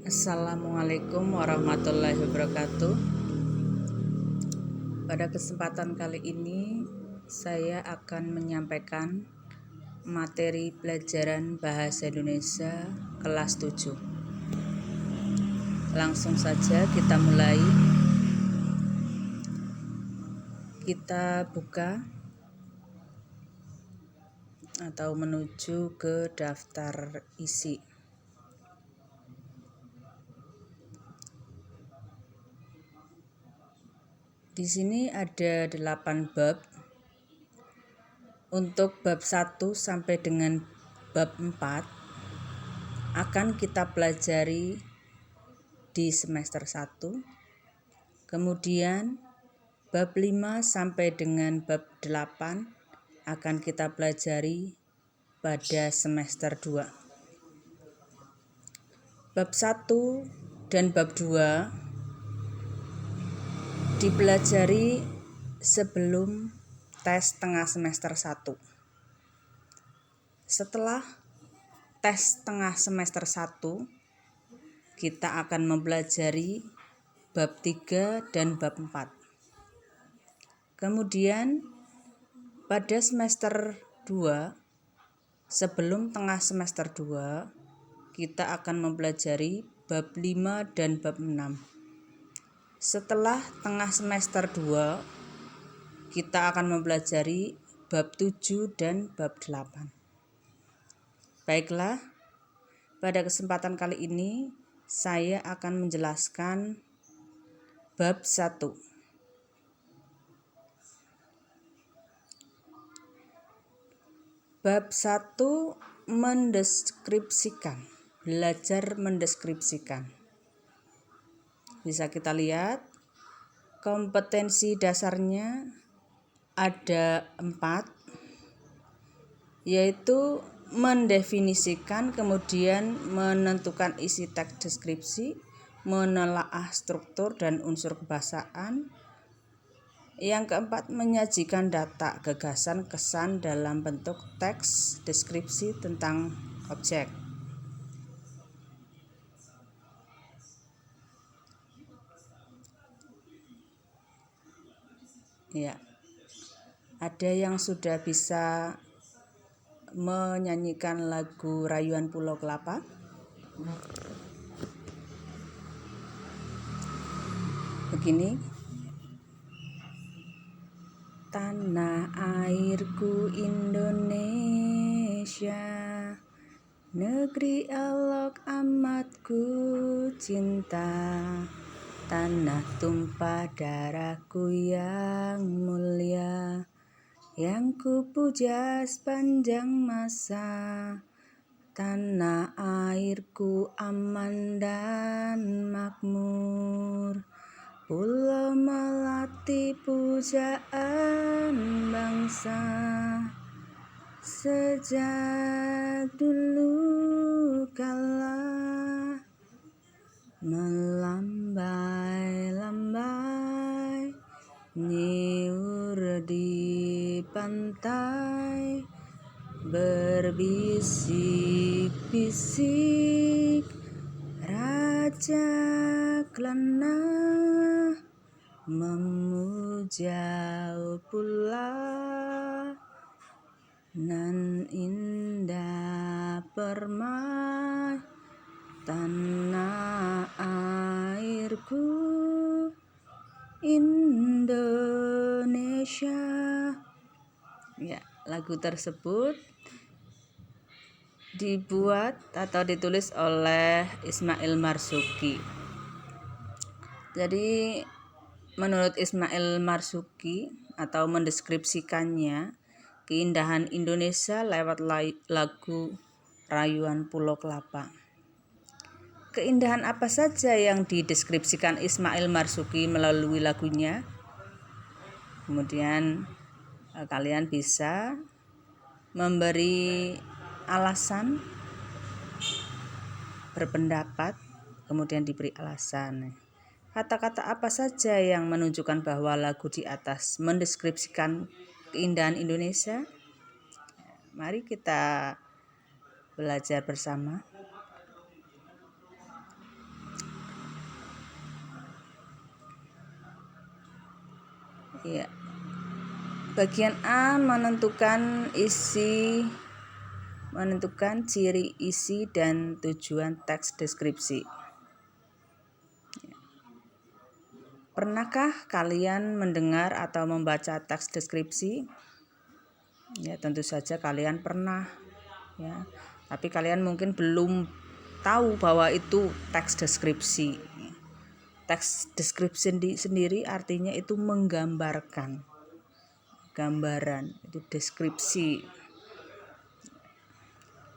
Assalamualaikum warahmatullahi wabarakatuh. Pada kesempatan kali ini saya akan menyampaikan materi pelajaran Bahasa Indonesia kelas 7. Langsung saja kita mulai. Kita buka atau menuju ke daftar isi. Di sini ada 8 bab. Untuk bab 1 sampai dengan bab 4 akan kita pelajari di semester 1. Kemudian bab 5 sampai dengan bab 8 akan kita pelajari pada semester 2. Bab 1 dan bab 2 dipelajari sebelum tes tengah semester 1. Setelah tes tengah semester 1, kita akan mempelajari bab 3 dan bab 4. Kemudian pada semester 2, sebelum tengah semester 2, kita akan mempelajari bab 5 dan bab 6. Setelah tengah semester 2, kita akan mempelajari bab 7 dan bab 8. Baiklah, pada kesempatan kali ini saya akan menjelaskan bab 1. Bab 1 mendeskripsikan, belajar mendeskripsikan. Bisa kita lihat, kompetensi dasarnya ada 4, yaitu mendefinisikan, kemudian menentukan isi teks deskripsi, menelaah struktur dan unsur kebahasaan. Yang keempat, menyajikan data, gagasan, kesan dalam bentuk teks deskripsi tentang objek. Ya, ada yang sudah bisa menyanyikan lagu Rayuan Pulau Kelapa? Begini. Tanah airku Indonesia, negeri elok amat ku cinta, tanah tumpah darahku yang mulia, yang ku puja sepanjang masa. Tanah airku aman dan makmur, pulau melati pujaan bangsa. Sejak dulu kala melambai-lambai nyiur di pantai, berbisik-bisik raja kelana, memujau pula nan indah permai, tanah airku Indonesia. Ya, lagu tersebut dibuat atau ditulis oleh Ismail Marzuki. Jadi menurut Ismail Marzuki atau mendeskripsikannya, keindahan Indonesia lewat lagu Rayuan Pulau Kelapa. Keindahan apa saja yang dideskripsikan Ismail Marzuki melalui lagunya? Kemudian kalian bisa memberi alasan, berpendapat, kemudian diberi alasan. Kata-kata apa saja yang menunjukkan bahwa lagu di atas mendeskripsikan keindahan Indonesia? Mari kita belajar bersama. Ya. Bagian A menentukan ciri isi dan tujuan teks deskripsi. Pernahkah kalian mendengar atau membaca teks deskripsi? Ya, tentu saja kalian pernah, ya. Tapi kalian mungkin belum tahu bahwa itu teks deskripsi. Teks deskripsi sendiri artinya itu menggambarkan. Gambaran, itu deskripsi.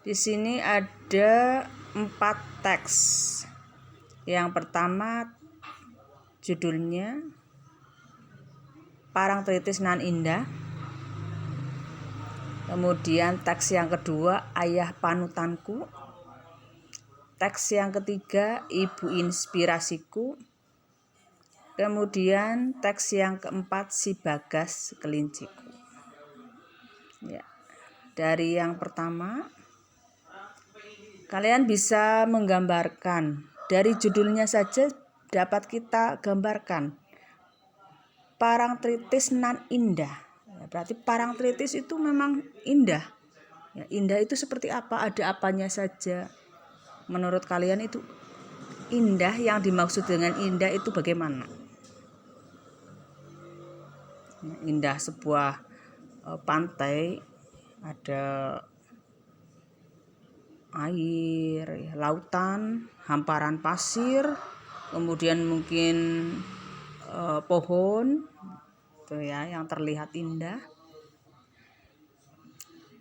Di sini ada 4 teks. Yang pertama judulnya Parangtritis Nan Indah. Kemudian teks yang kedua Ayah Panutanku. Teks yang ketiga Ibu Inspirasiku. Kemudian teks yang keempat Si Bagas Kelinciku. Ya. Dari yang pertama, kalian bisa menggambarkan. Dari judulnya saja dapat kita gambarkan. Parangtritis Nan Indah. Ya, berarti parangtritis itu memang indah. Ya, indah itu seperti apa? Ada apanya saja. Menurut kalian itu indah, yang dimaksud dengan indah itu bagaimana? Indah sebuah pantai, ada air, lautan, hamparan pasir, kemudian mungkin pohon, itu ya yang terlihat indah.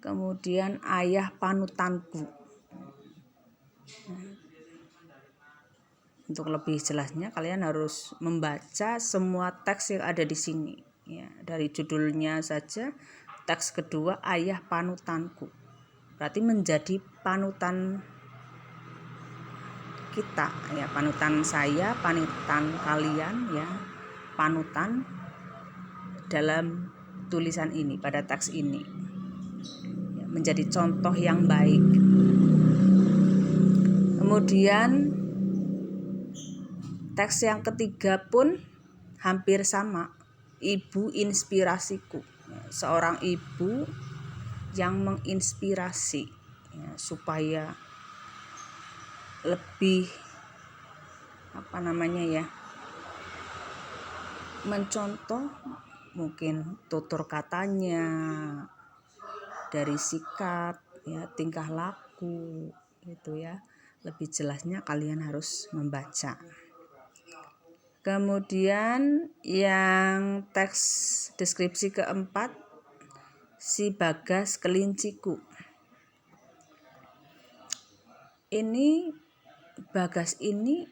Kemudian Ayah Panutanku. Untuk lebih jelasnya kalian harus membaca semua teks yang ada di sini. Ya, dari judulnya saja, teks kedua Ayah Panutanku. Berarti menjadi panutan kita, ya, panutan saya, panutan kalian, ya, panutan dalam tulisan ini, pada teks ini, ya, menjadi contoh yang baik. Kemudian teks yang ketiga pun hampir sama, Ibu Inspirasiku. Ya, seorang ibu yang menginspirasi, ya, supaya lebih mencontoh, mungkin tutur katanya, dari sikap, ya, tingkah laku, gitu ya. Lebih jelasnya kalian harus membaca. Kemudian yang teks deskripsi keempat, Si Bagas Kelinciku. Ini Bagas ini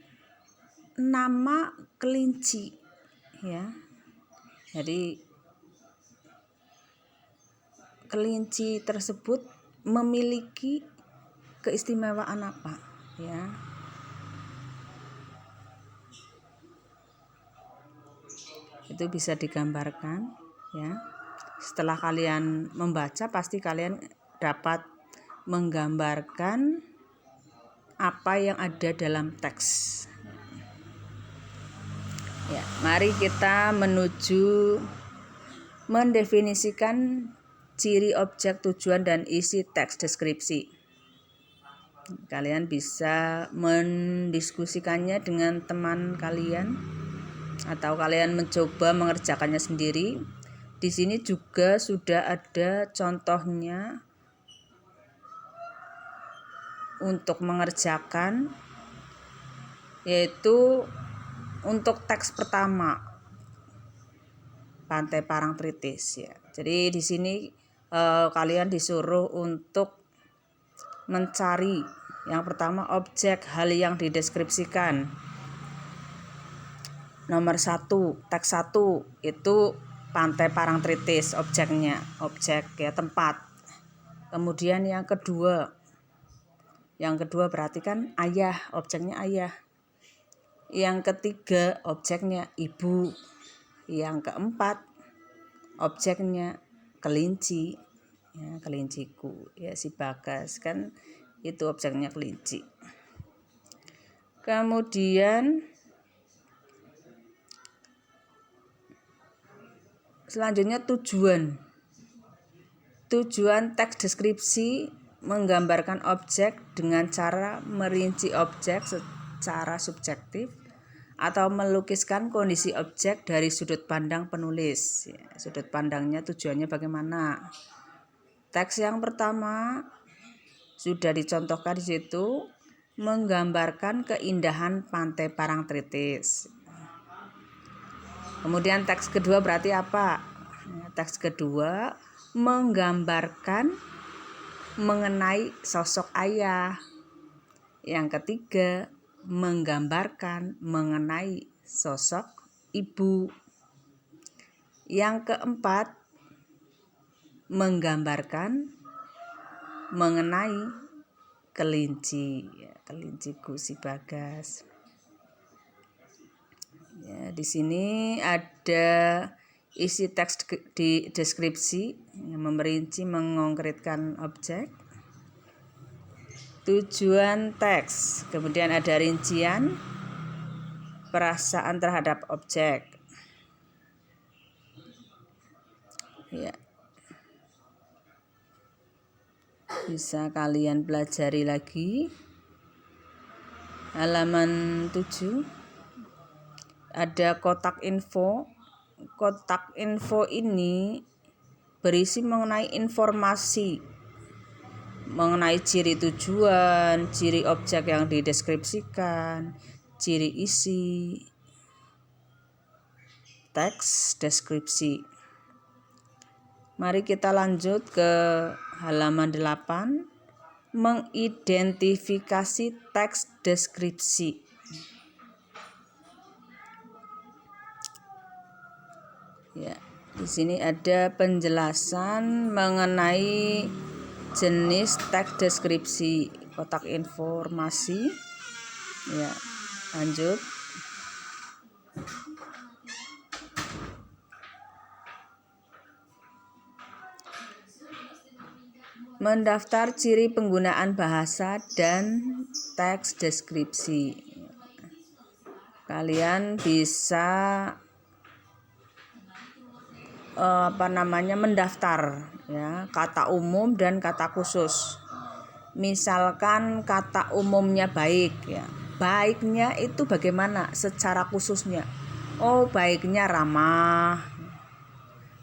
nama kelinci, ya. Jadi kelinci tersebut memiliki keistimewaan apa, ya? Itu bisa digambarkan, ya. Setelah kalian membaca pasti kalian dapat menggambarkan apa yang ada dalam teks. Ya, mari kita menuju mendefinisikan ciri, objek, tujuan, dan isi teks deskripsi. Kalian bisa mendiskusikannya dengan teman kalian, atau kalian mencoba mengerjakannya sendiri. Di sini juga sudah ada contohnya untuk mengerjakan, yaitu untuk teks pertama, Pantai Parangtritis, ya. Jadi di sini kalian disuruh untuk mencari yang pertama objek, hal yang dideskripsikan. Nomor 1, teks 1 itu Pantai Parangtritis, objeknya, objek, ya, tempat. Kemudian yang kedua berarti kan ayah, objeknya ayah. Yang ketiga objeknya ibu. Yang keempat objeknya kelinci, ya, kelinciku, ya, Si Bagas kan itu objeknya kelinci. Kemudian Selanjutnya tujuan. Tujuan teks deskripsi menggambarkan objek dengan cara merinci objek secara subjektif atau melukiskan kondisi objek dari sudut pandang penulis. Sudut pandangnya tujuannya bagaimana? Teks yang pertama sudah dicontohkan di situ, menggambarkan keindahan pantai Parangtritis. Kemudian teks kedua berarti apa? Teks kedua menggambarkan mengenai sosok ayah. Yang ketiga, menggambarkan mengenai sosok ibu. Yang keempat, menggambarkan mengenai kelinci, kelinci Gusi Bagas. Ya, di sini ada isi teks di deskripsi yang memperinci mengkonkretkan objek. Tujuan teks, kemudian ada rincian perasaan terhadap objek. Ya. Bisa kalian pelajari lagi. Halaman 7 ada kotak info. Kotak info ini berisi mengenai informasi mengenai ciri tujuan, ciri objek yang dideskripsikan, ciri isi teks deskripsi. Mari kita lanjut ke halaman 8, mengidentifikasi teks deskripsi. Ya, di sini ada penjelasan mengenai jenis teks deskripsi, kotak informasi. Ya, lanjut. Mendaftar ciri penggunaan bahasa dan teks deskripsi. Kalian bisa mendaftar ya, kata umum dan kata khusus. Misalkan kata umumnya baik ya. Baiknya itu bagaimana secara khususnya? Oh, baiknya ramah.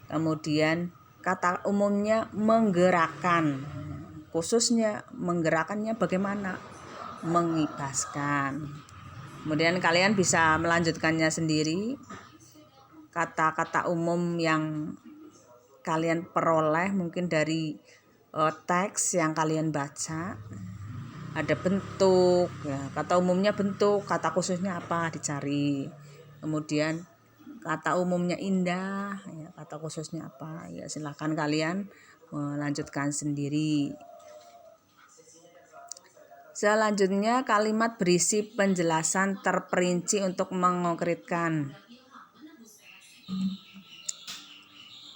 Kemudian kata umumnya menggerakkan. Khususnya menggerakkannya bagaimana? Mengibaskan. Kemudian kalian bisa melanjutkannya sendiri. Kata-kata umum yang kalian peroleh mungkin dari teks yang kalian baca. Ada bentuk, ya, kata umumnya bentuk, kata khususnya apa dicari. Kemudian kata umumnya indah, ya, kata khususnya apa, ya silakan kalian melanjutkan sendiri. Selanjutnya kalimat berisi penjelasan terperinci untuk mengonkretkan.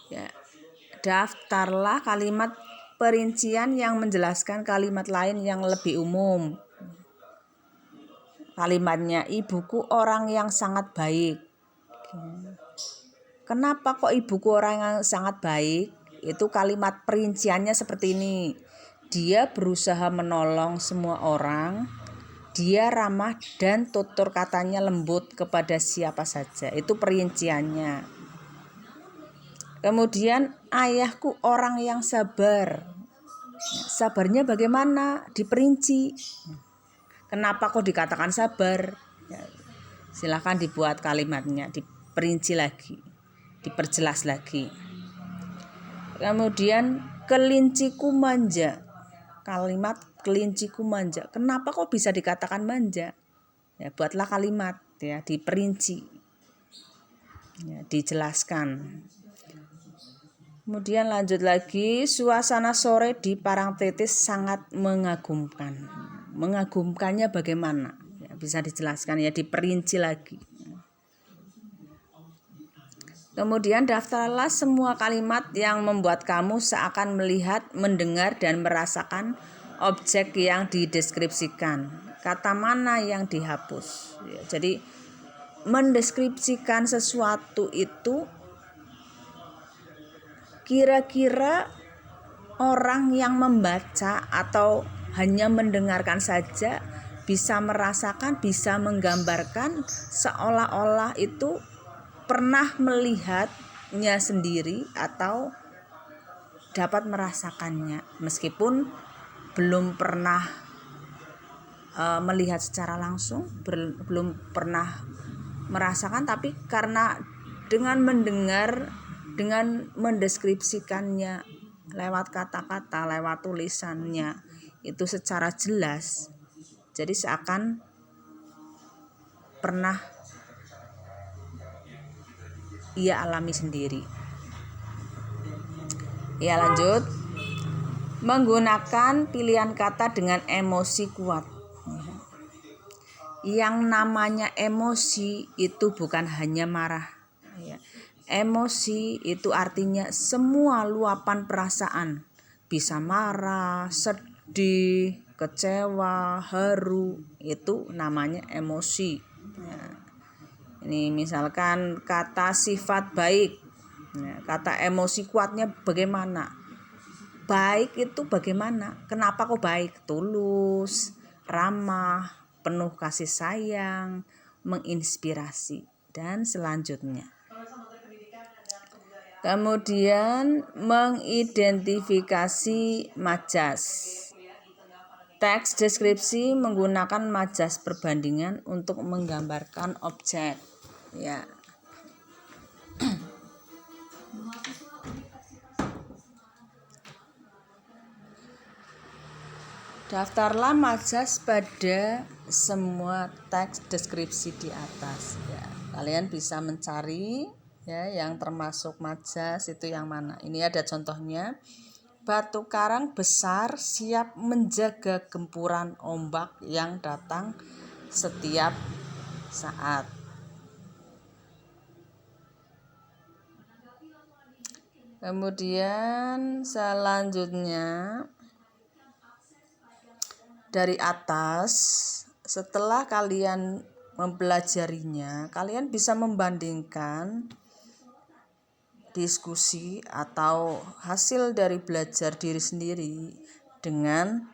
Ya, daftarlah kalimat perincian yang menjelaskan kalimat lain yang lebih umum. Kalimatnya, ibuku orang yang sangat baik. Kenapa kok ibuku orang yang sangat baik? Itu kalimat perinciannya seperti ini. Dia berusaha menolong semua orang. Dia ramah dan tutur katanya lembut kepada siapa saja. Itu perinciannya. Kemudian ayahku orang yang sabar. Sabarnya bagaimana? Diperinci. Kenapa kok dikatakan sabar? Ya, silakan dibuat kalimatnya, diperinci lagi, diperjelas lagi. Kemudian kelinciku manja. Kalimat kelinciku manja. Kenapa kok bisa dikatakan manja? Ya, buatlah kalimat ya, diperinci. Ya, dijelaskan. Kemudian lanjut lagi, suasana sore di Parangtritis sangat mengagumkan. Mengagumkannya bagaimana? Ya, bisa dijelaskan ya, diperinci lagi. Kemudian daftarlah semua kalimat yang membuat kamu seakan melihat, mendengar, dan merasakan objek yang dideskripsikan. Kata mana yang dihapus? Ya, jadi mendeskripsikan sesuatu itu Kira-kira orang yang membaca atau hanya mendengarkan saja bisa merasakan, bisa menggambarkan seolah-olah itu pernah melihatnya sendiri atau dapat merasakannya meskipun belum pernah melihat secara langsung, belum pernah merasakan, tapi karena dengan mendengar, dengan mendeskripsikannya lewat kata-kata, lewat tulisannya itu secara jelas, jadi seakan pernah ia alami sendiri. Ya, lanjut. Menggunakan pilihan kata dengan emosi kuat. Yang namanya emosi itu bukan hanya marah. Emosi itu artinya semua luapan perasaan. Bisa marah, sedih, kecewa, haru, itu namanya emosi. Ini misalkan kata sifat baik. Kata emosi kuatnya bagaimana? Baik itu bagaimana? Kenapa kok baik? Tulus, ramah, penuh kasih sayang, menginspirasi, dan selanjutnya. Kemudian mengidentifikasi majas. Teks deskripsi menggunakan majas perbandingan untuk menggambarkan objek. Ya. Daftarlah majas pada semua teks deskripsi di atas. Ya, kalian bisa mencari ya yang termasuk majas itu yang mana. Ini ada contohnya. Batu karang besar siap menjaga gempuran ombak yang datang setiap saat. Kemudian selanjutnya dari atas, setelah kalian mempelajarinya, kalian bisa membandingkan diskusi atau hasil dari belajar diri sendiri dengan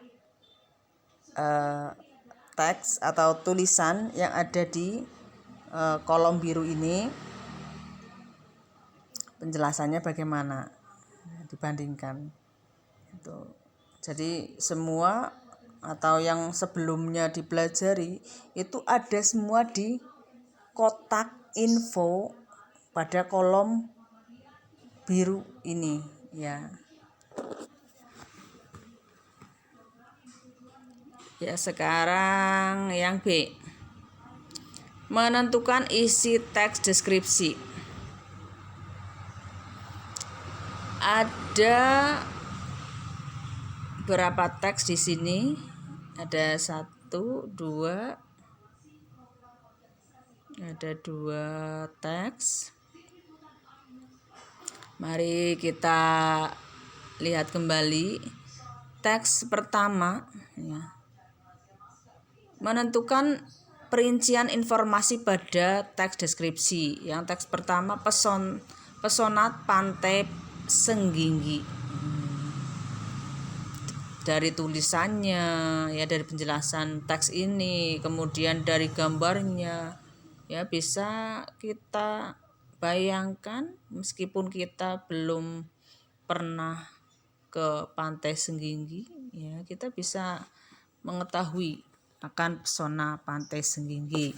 teks atau tulisan yang ada di kolom biru ini. Penjelasannya bagaimana dibandingkan itu. Jadi semua atau yang sebelumnya dipelajari itu ada semua di kotak info pada kolom biru ini ya. Ya, sekarang yang B. Menentukan isi teks deskripsi. Ada berapa teks di sini? Ada 1, 2, ada 2 teks. Mari kita lihat kembali. Teks pertama ya. Menentukan perincian informasi pada teks deskripsi. Yang teks pertama pesona pantai Sengginggi. Dari tulisannya ya, dari penjelasan teks ini, kemudian dari gambarnya ya bisa kita bayangkan meskipun kita belum pernah ke pantai Sengginggi ya, kita bisa mengetahui akan pesona pantai Sengginggi.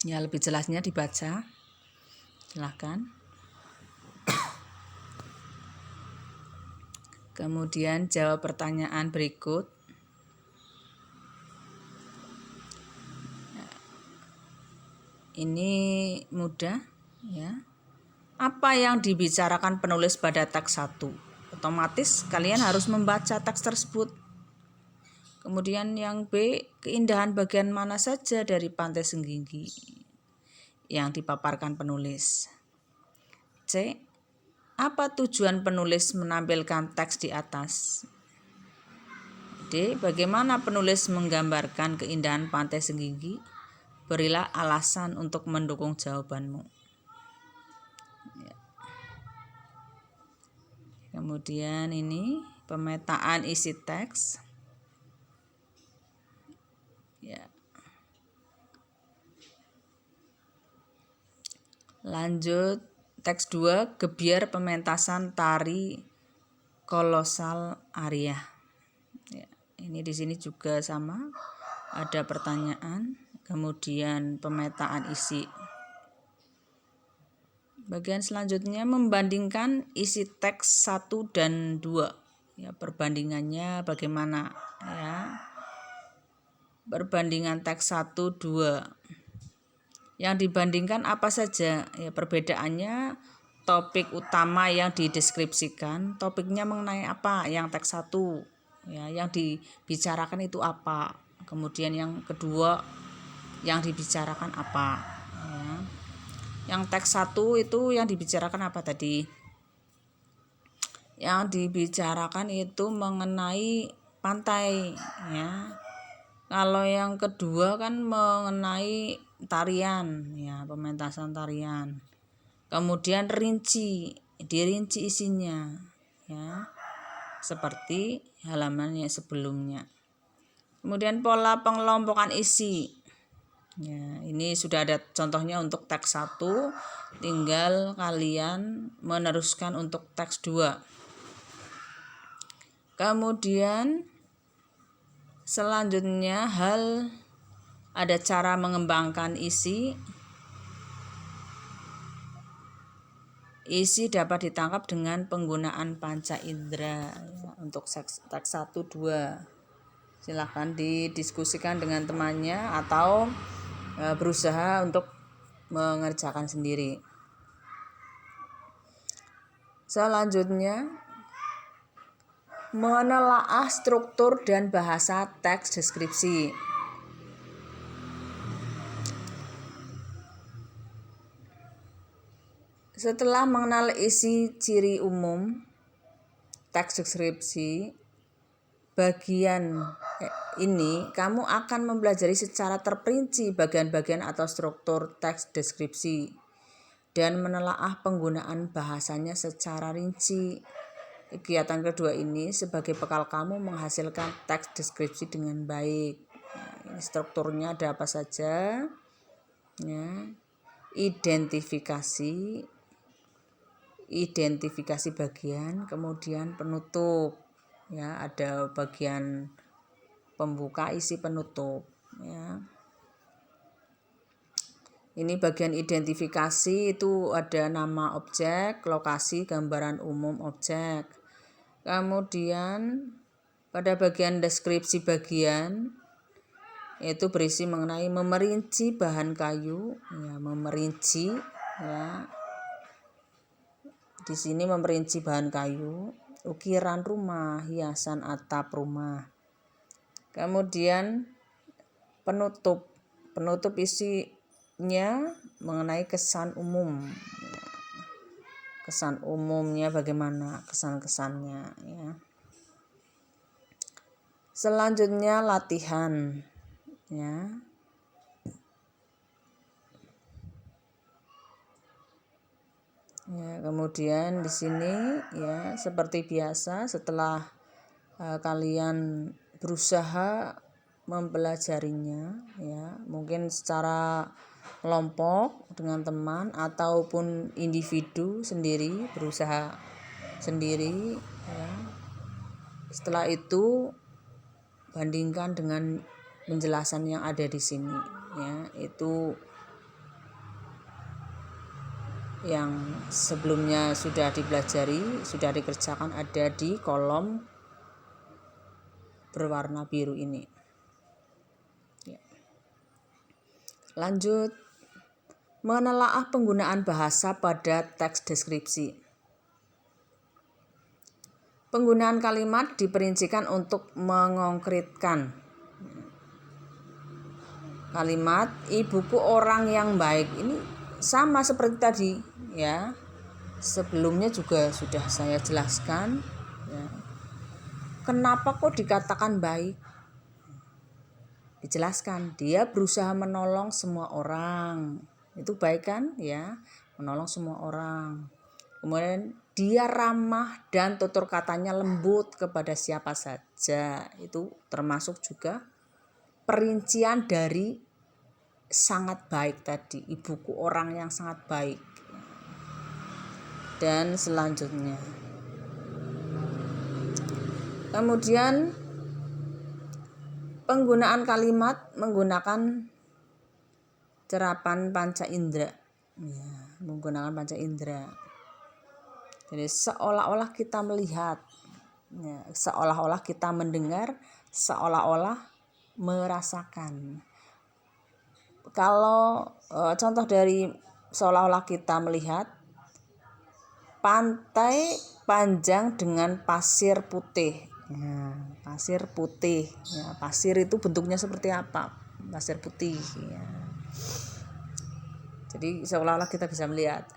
Ya, lebih jelasnya dibaca. Silakan. Kemudian jawab pertanyaan berikut. Ini mudah ya. Apa yang dibicarakan penulis pada teks 1? Otomatis kalian harus membaca teks tersebut. Kemudian yang B, keindahan bagian mana saja dari pantai Sengginggi yang dipaparkan penulis. C, apa tujuan penulis menampilkan teks di atas? D, bagaimana penulis menggambarkan keindahan pantai Sengginggi? Berilah alasan untuk mendukung jawabanmu. Kemudian ini pemetaan isi teks. Ya. Lanjut teks 2, gebyar pementasan tari kolosal Arya. Ya, ini di sini juga sama, ada pertanyaan, kemudian pemetaan isi. Bagian selanjutnya membandingkan isi teks 1 dan 2. Ya, perbandingannya bagaimana ya? Perbandingan teks 1 2. Yang dibandingkan apa saja? Ya, perbedaannya topik utama yang dideskripsikan, topiknya mengenai apa? Yang teks 1 ya, yang dibicarakan itu apa? Kemudian yang kedua, yang dibicarakan apa? Ya. Yang teks 1 itu yang dibicarakan apa tadi? Yang dibicarakan itu mengenai pantai ya. Kalau yang kedua kan mengenai tarian ya, pementasan tarian. Kemudian dirinci isinya ya, seperti halaman yang sebelumnya. Kemudian pola pengelompokan isi. Ya, ini sudah ada contohnya untuk teks 1, tinggal kalian meneruskan untuk teks 2. Kemudian selanjutnya ada cara mengembangkan isi. Isi dapat ditangkap dengan penggunaan panca indera ya, untuk teks 1 2. Silahkan didiskusikan dengan temannya atau berusaha untuk mengerjakan sendiri. Selanjutnya menelaah struktur dan bahasa teks deskripsi. Setelah mengenal isi ciri umum teks deskripsi, bagian ini kamu akan mempelajari secara terperinci bagian-bagian atau struktur teks deskripsi dan menelaah penggunaan bahasanya secara rinci. Kegiatan kedua ini sebagai bekal kamu menghasilkan teks deskripsi dengan baik. Nah, ini strukturnya ada apa saja? Ya, identifikasi bagian, kemudian penutup. Ya, ada bagian pembuka, isi, penutup. Ya. Ini bagian identifikasi itu ada nama objek, lokasi, gambaran umum objek. Kemudian pada bagian deskripsi bagian itu berisi mengenai memerinci bahan kayu, ya, memerinci ya. Di sini memerinci bahan kayu, ukiran rumah, hiasan atap rumah. Kemudian penutup isinya mengenai kesan umum. Kesan umumnya bagaimana, kesan-kesannya ya. Selanjutnya latihan ya. Ya, kemudian di sini ya seperti biasa setelah kalian berusaha mempelajarinya ya, mungkin secara kelompok dengan teman ataupun individu sendiri, berusaha sendiri ya. Setelah itu bandingkan dengan penjelasan yang ada di sini ya, itu yang sebelumnya sudah dipelajari, sudah dikerjakan, ada di kolom berwarna biru ini ya. Lanjut, menelaah penggunaan bahasa pada teks deskripsi. Penggunaan kalimat diperincikan untuk mengkonkretkan. Kalimat ibuku orang yang baik ini sama seperti tadi ya. Sebelumnya juga sudah saya jelaskan ya. Kenapa kok dikatakan baik? Dijelaskan, dia berusaha menolong semua orang. Itu baik kan ya, menolong semua orang. Kemudian dia ramah dan tutur katanya lembut kepada siapa saja. Itu termasuk juga perincian dari sangat baik tadi, ibuku orang yang sangat baik. Dan selanjutnya, kemudian penggunaan kalimat menggunakan cerapan panca indera, ya, menggunakan panca indera. Jadi seolah-olah kita melihat, ya, seolah-olah kita mendengar, seolah-olah merasakan. Kalau contoh dari seolah-olah kita melihat, pantai panjang dengan pasir putih. Ya, pasir putih. Ya, pasir itu bentuknya seperti apa? Pasir putih. Ya. Jadi seolah-olah kita bisa melihat.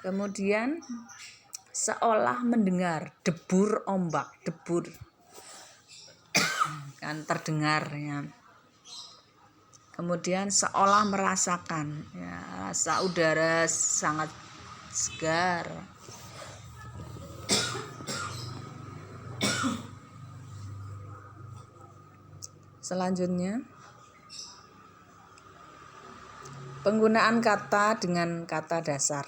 Kemudian seolah mendengar, debur ombak, debur kan terdengar, ya. Kemudian seolah merasakan, ya, rasa udara sangat segar. Selanjutnya, penggunaan kata dengan kata dasar.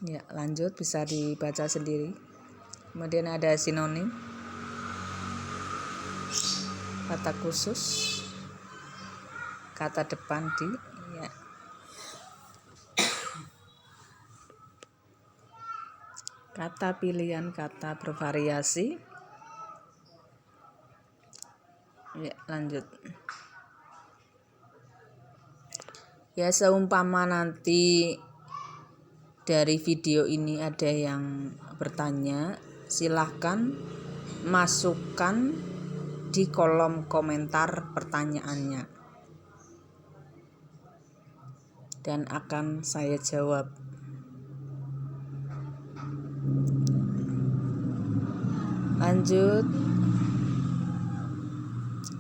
Ya, lanjut bisa dibaca sendiri. Kemudian ada sinonim, kata khusus, kata depan di, ya. Kata pilihan, kata bervariasi. Ya, lanjut. Ya, seumpama nanti dari video ini ada yang bertanya, silahkan masukkan di kolom komentar pertanyaannya dan akan saya jawab. Lanjut,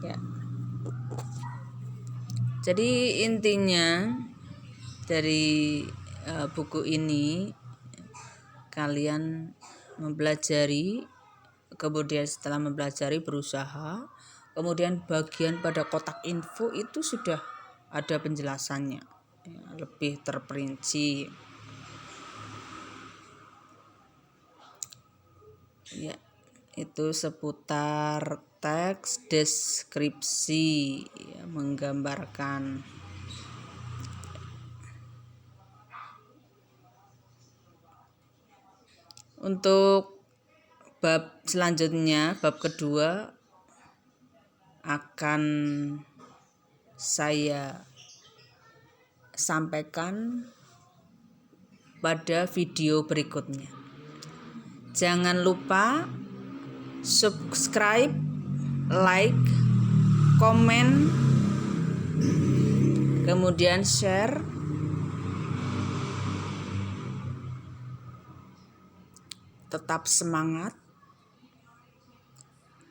ya. Jadi intinya dari buku ini, kalian mempelajari, kemudian setelah mempelajari berusaha, kemudian bagian pada kotak info itu sudah ada penjelasannya, ya, lebih terperinci. Ya, itu seputar teks deskripsi, ya, menggambarkan. Untuk bab selanjutnya, bab kedua akan saya sampaikan pada video berikutnya. Jangan lupa subscribe, like, komen, kemudian share. Tetap semangat.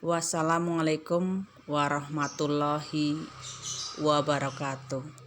Wassalamualaikum warahmatullahi wabarakatuh.